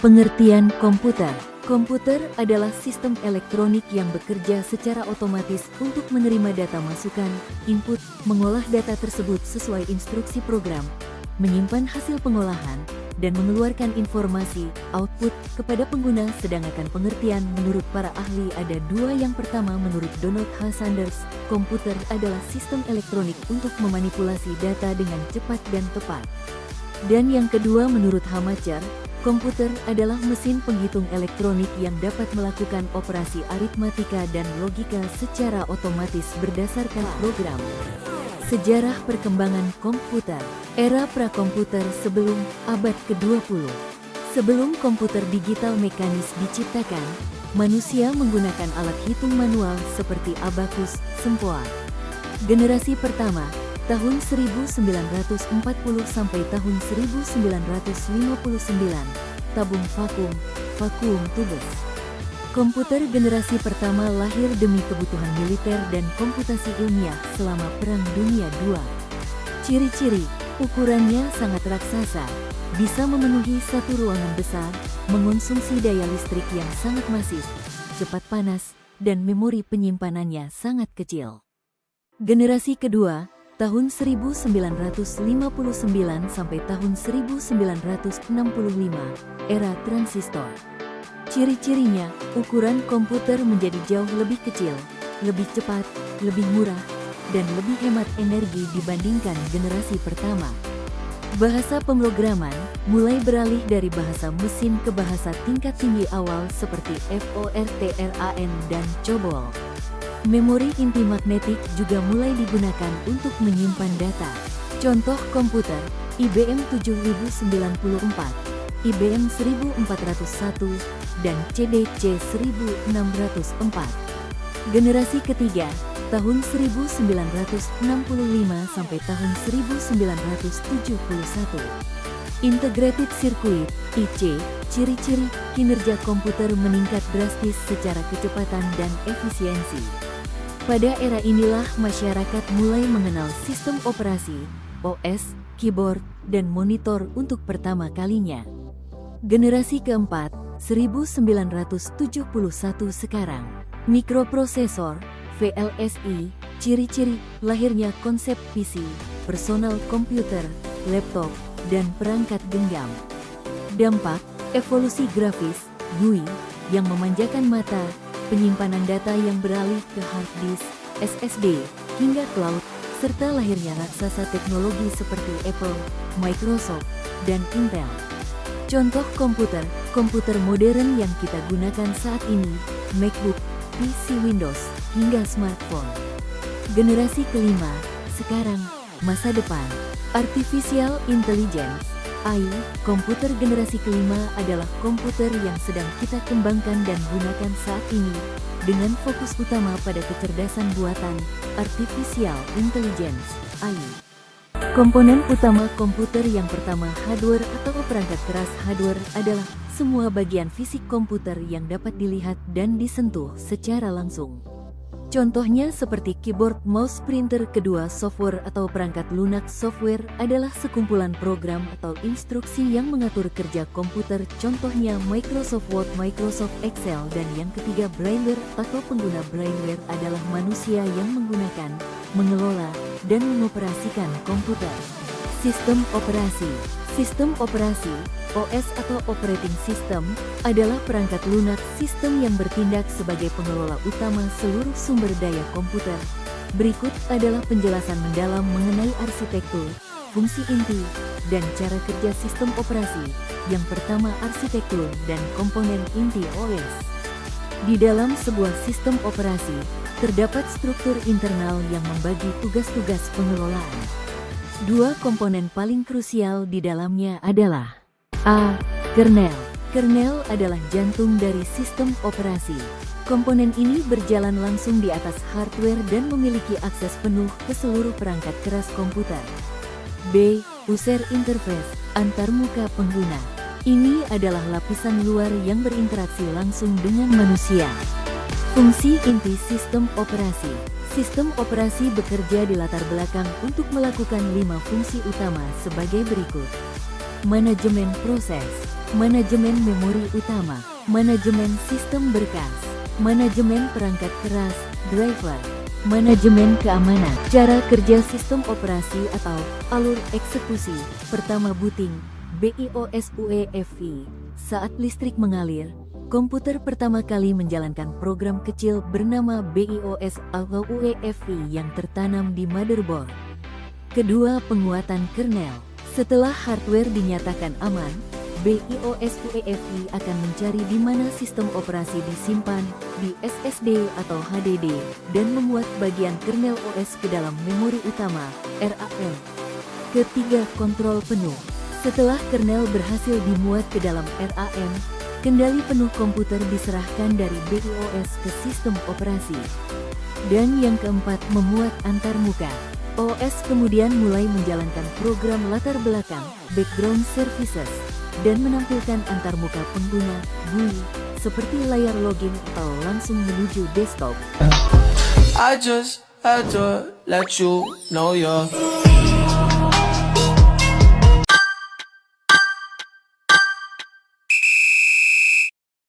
Pengertian komputer. Komputer adalah sistem elektronik yang bekerja secara otomatis untuk menerima data masukan, input, mengolah data tersebut sesuai instruksi program, menyimpan hasil pengolahan, dan mengeluarkan informasi, output, kepada pengguna. Sedangkan pengertian menurut para ahli ada dua. Yang pertama menurut Donald H. Sanders, komputer adalah sistem elektronik untuk memanipulasi data dengan cepat dan tepat. Dan yang kedua menurut H. Macher, komputer adalah mesin penghitung elektronik yang dapat melakukan operasi aritmatika dan logika secara otomatis berdasarkan program. Sejarah perkembangan komputer. Era prakomputer sebelum abad ke-20. Sebelum komputer digital mekanis diciptakan, manusia menggunakan alat hitung manual seperti abakus, sempoa. Generasi pertama, tahun 1940 sampai tahun 1959, tabung vakuum tubes. Komputer generasi pertama lahir demi kebutuhan militer dan komputasi ilmiah selama Perang Dunia II. Ciri-ciri, ukurannya sangat raksasa, bisa memenuhi satu ruangan besar, mengonsumsi daya listrik yang sangat masif, cepat panas, dan memori penyimpanannya sangat kecil. Generasi kedua, tahun 1959 sampai tahun 1965, era transistor. Ciri-cirinya, ukuran komputer menjadi jauh lebih kecil, lebih cepat, lebih murah, dan lebih hemat energi dibandingkan generasi pertama. Bahasa pemrograman mulai beralih dari bahasa mesin ke bahasa tingkat tinggi awal seperti Fortran dan COBOL. Memori inti magnetik juga mulai digunakan untuk menyimpan data. Contoh komputer, IBM 7094, IBM 1401, dan CDC 1604. Generasi ketiga, tahun 1965 sampai tahun 1971. Integrated Circuit, IC, ciri-ciri kinerja komputer meningkat drastis secara kecepatan dan efisiensi. Pada era inilah masyarakat mulai mengenal sistem operasi, OS, keyboard, dan monitor untuk pertama kalinya. Generasi keempat, 1971 sekarang. Mikroprosesor, VLSI, ciri-ciri lahirnya konsep PC, personal computer, laptop, dan perangkat genggam. Dampak, evolusi grafis, GUI, yang memanjakan mata, penyimpanan data yang beralih ke hard disk, SSD, hingga cloud, serta lahirnya raksasa teknologi seperti Apple, Microsoft, dan Intel. Contoh komputer modern yang kita gunakan saat ini, MacBook, PC Windows, hingga smartphone. Generasi kelima, sekarang, masa depan. Artificial Intelligence, AI, komputer generasi kelima adalah komputer yang sedang kita kembangkan dan gunakan saat ini, dengan fokus utama pada kecerdasan buatan, Artificial Intelligence, AI. Komponen utama komputer yang pertama hardware atau perangkat keras. Hardware adalah semua bagian fisik komputer yang dapat dilihat dan disentuh secara langsung. Contohnya seperti keyboard, mouse, printer. Kedua, software atau perangkat lunak. Software adalah sekumpulan program atau instruksi yang mengatur kerja komputer. Contohnya Microsoft Word, Microsoft Excel. Dan yang ketiga, brainware atau pengguna. Brainware adalah manusia yang menggunakan, mengelola, dan mengoperasikan komputer. Sistem operasi. Sistem operasi, OS atau operating system, adalah perangkat lunak sistem yang bertindak sebagai pengelola utama seluruh sumber daya komputer. Berikut adalah penjelasan mendalam mengenai arsitektur, fungsi inti, dan cara kerja sistem operasi. Yang pertama, arsitektur dan komponen inti OS. Di dalam sebuah sistem operasi, terdapat struktur internal yang membagi tugas-tugas pengelolaan. Dua komponen paling krusial di dalamnya adalah A. Kernel. Kernel adalah jantung dari sistem operasi. Komponen ini berjalan langsung di atas hardware dan memiliki akses penuh ke seluruh perangkat keras komputer. B. User interface, antarmuka pengguna. Ini adalah lapisan luar yang berinteraksi langsung dengan manusia. Fungsi inti sistem operasi. Sistem operasi bekerja di latar belakang untuk melakukan 5 fungsi utama sebagai berikut. Manajemen proses. manajemen memori utama, manajemen sistem berkas, manajemen perangkat keras, driver, manajemen keamanan, cara kerja sistem operasi atau alur eksekusi. Pertama, booting, BIOS UEFI. Saat listrik mengalir, komputer pertama kali menjalankan program kecil bernama BIOS atau UEFI yang tertanam di motherboard. Kedua, penguatan kernel. Setelah hardware dinyatakan aman, BIOS UEFI akan mencari di mana sistem operasi disimpan, di SSD atau HDD, dan memuat bagian kernel OS ke dalam memori utama, RAM. Ketiga, kontrol penuh. Setelah kernel berhasil dimuat ke dalam RAM, kendali penuh komputer diserahkan dari BIOS ke sistem operasi. Dan yang keempat, memuat antarmuka. OS kemudian mulai menjalankan program latar belakang, background services, dan menampilkan antarmuka pengguna, GUI, seperti layar login atau langsung menuju desktop. I just had to let you know you're